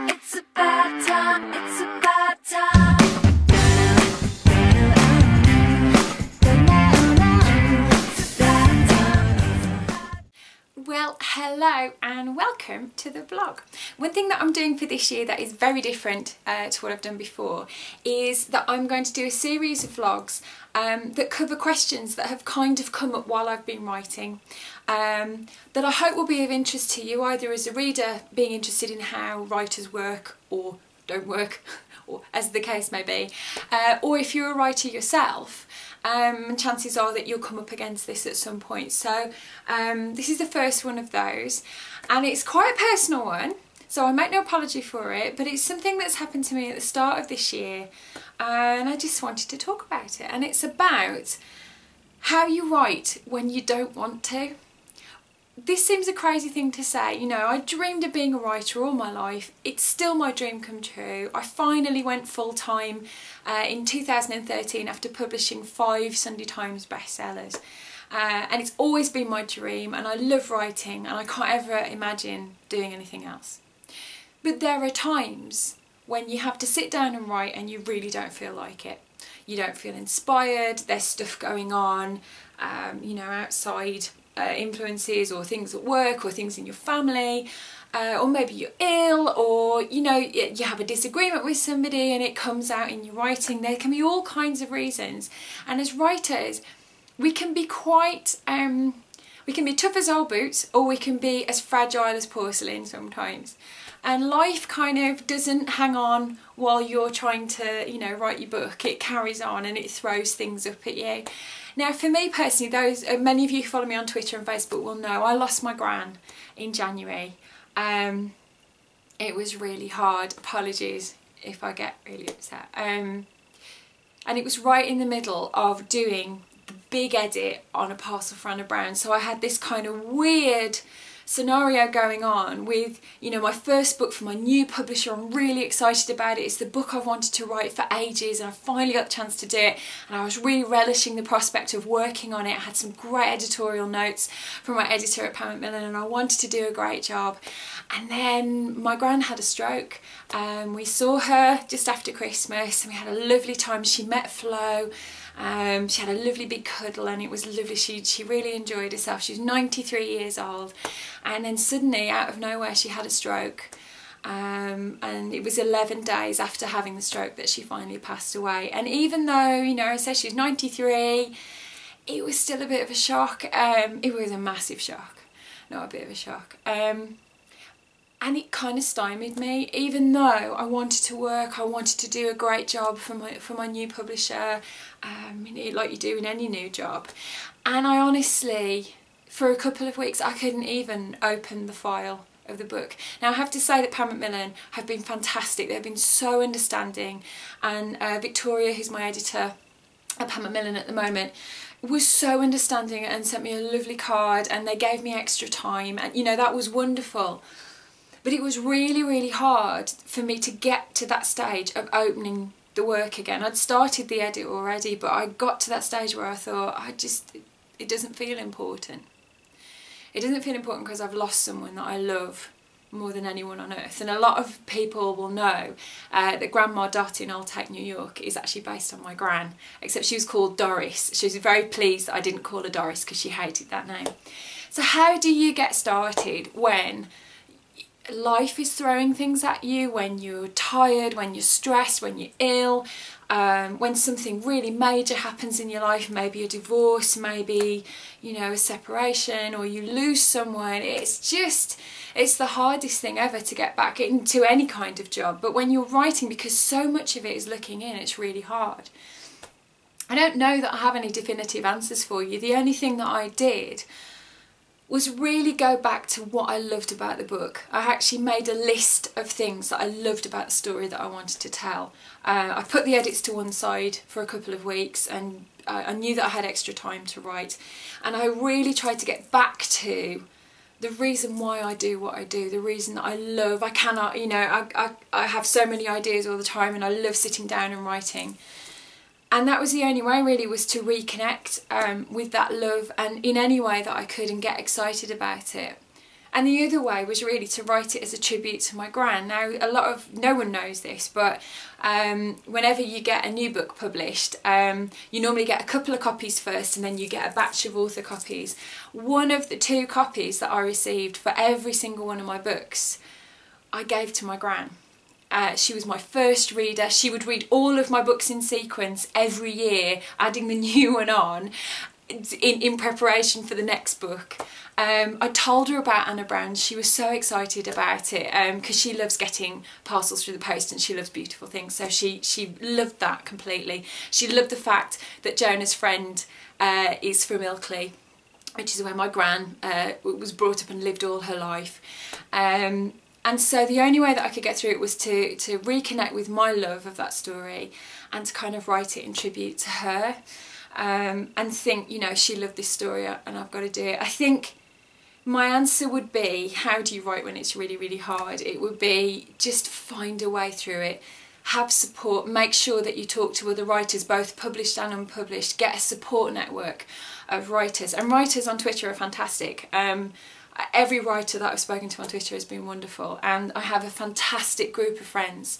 It's about time, it's about time. Well, hello and welcome to the vlog. One thing that I'm doing for this year that is very different to what I've done before is that I'm going to do a series of vlogs that cover questions that have kind of come up while I've been writing, that I hope will be of interest to you, either as a reader being interested in how writers work or don't work, or as the case may be, or if you're a writer yourself. Chances are that you'll come up against this at some point. So this is the first one of those, and it's quite a personal one, so I make no apology for it, but it's something that's happened to me at the start of this year, and I just wanted to talk about it. And it's about how you write when you don't want to. This seems a crazy thing to say, you know, I dreamed of being a writer all my life. It's still my dream come true. I finally went full-time in 2013 after publishing 5 Sunday Times bestsellers. And it's always been my dream, and I love writing, and I can't ever imagine doing anything else. But there are times when you have to sit down and write and you really don't feel like it. You don't feel inspired, there's stuff going on, you know, outside influences, or things at work, or things in your family, or maybe you're ill, or you know, you have a disagreement with somebody and it comes out in your writing. There can be all kinds of reasons, and as writers we can be quite we can be tough as old boots, or we can be as fragile as porcelain sometimes, and life kind of doesn't hang on while you're trying to, you know, write your book. It carries on and it throws things up at you. Now for me personally, many of you who follow me on Twitter and Facebook will know I lost my gran in January. It was really hard, apologies if I get really upset. And it was right in the middle of doing the big edit on A Parcel for Anna Brown, so I had this kind of weird scenario going on with, you know, my first book for my new publisher. I'm really excited about it. It's the book I've wanted to write for ages, and I finally got the chance to do it, and I was really relishing the prospect of working on it. I had some great editorial notes from my editor at Macmillan, and I wanted to do a great job. And then my gran had a stroke. We saw her just after Christmas and we had a lovely time. She met Flo. She had a lovely big cuddle and it was lovely. She really enjoyed herself. She was 93 years old, and then suddenly out of nowhere she had a stroke, and it was 11 days after having the stroke that she finally passed away. And even though, you know, I said she's 93, it was still a bit of a shock. It was a massive shock, not a bit of a shock. And it kind of stymied me, even though I wanted to work, I wanted to do a great job for my new publisher, like you do in any new job. And I honestly, for a couple of weeks, I couldn't even open the file of the book. Now I have to say that Macmillan have been fantastic. They've been so understanding, and Victoria, who's my editor at Macmillan at the moment, was so understanding and sent me a lovely card, and they gave me extra time, and you know, that was wonderful. But it was really, really hard for me to get to that stage of opening the work again. I'd started the edit already, but I got to that stage where I thought, it doesn't feel important. It doesn't feel important because I've lost someone that I love more than anyone on earth. And a lot of people will know that Grandma Dot in Old Take, New York is actually based on my gran, except she was called Doris. She was very pleased that I didn't call her Doris because she hated that name. So how do you get started when life is throwing things at you, when you're tired, when you're stressed, when you're ill, when something really major happens in your life, maybe a divorce, maybe, you know, a separation, or you lose someone? It's the hardest thing ever to get back into any kind of job. But when you're writing, because so much of it is looking in, it's really hard. I don't know that I have any definitive answers for you. The only thing that I did was really go back to what I loved about the book. I actually made a list of things that I loved about the story that I wanted to tell. I put the edits to one side for a couple of weeks, and I knew that I had extra time to write, and I really tried to get back to the reason why I do what I do, the reason that I love. I cannot, you know, I have so many ideas all the time, and I love sitting down and writing. And that was the only way really, was to reconnect with that love, and in any way that I could, and get excited about it. And the other way was really to write it as a tribute to my gran. Now, no one knows this, but whenever you get a new book published, you normally get a couple of copies first, and then you get a batch of author copies. One of the 2 copies that I received for every single one of my books, I gave to my gran. She was my first reader. She would read all of my books in sequence every year, adding the new one on in preparation for the next book. I told her about Anna Brown. She was so excited about it because she loves getting parcels through the post, and she loves beautiful things, so she loved that completely. She loved the fact that Jonah's friend is from Ilkley, which is where my gran was brought up and lived all her life. And so the only way that I could get through it was to reconnect with my love of that story, and to kind of write it in tribute to her, and think, you know, she loved this story and I've got to do it. I think my answer would be, how do you write when it's really, really hard? It would be, just find a way through it. Have support. Make sure that you talk to other writers, both published and unpublished. Get a support network of writers. And writers on Twitter are fantastic. Every writer that I've spoken to on Twitter has been wonderful, and I have a fantastic group of friends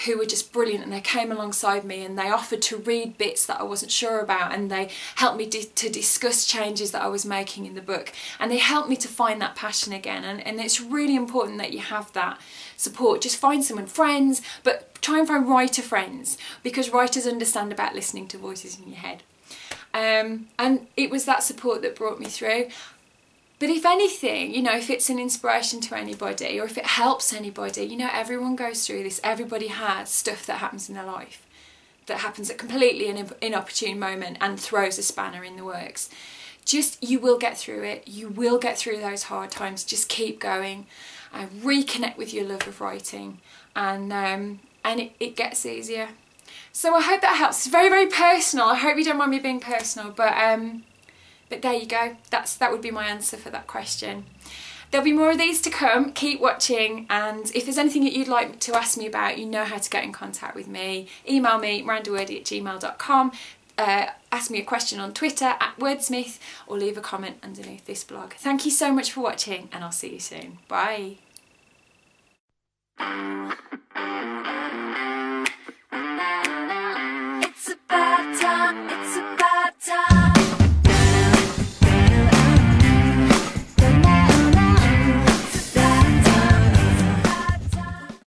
who were just brilliant, and they came alongside me and they offered to read bits that I wasn't sure about, and they helped me to discuss changes that I was making in the book, and they helped me to find that passion again. And it's really important that you have that support. Just find someone, friends, but try and find writer friends, because writers understand about listening to voices in your head. And it was that support that brought me through. But if anything, you know, if it's an inspiration to anybody, or if it helps anybody, you know, everyone goes through this. Everybody has stuff that happens in their life that happens at completely an inopportune moment and throws a spanner in the works. Just, you will get through it. You will get through those hard times. Just keep going and reconnect with your love of writing, and it gets easier. So I hope that helps. It's very, very personal. I hope you don't mind me being personal, but there you go. That would be my answer for that question. There'll be more of these to come. Keep watching, and if there's anything that you'd like to ask me about, you know how to get in contact with me. Email me, mirandawordy@gmail.com. Ask me a question on Twitter @wordsmith, or leave a comment underneath this blog. Thank you so much for watching, and I'll see you soon. Bye.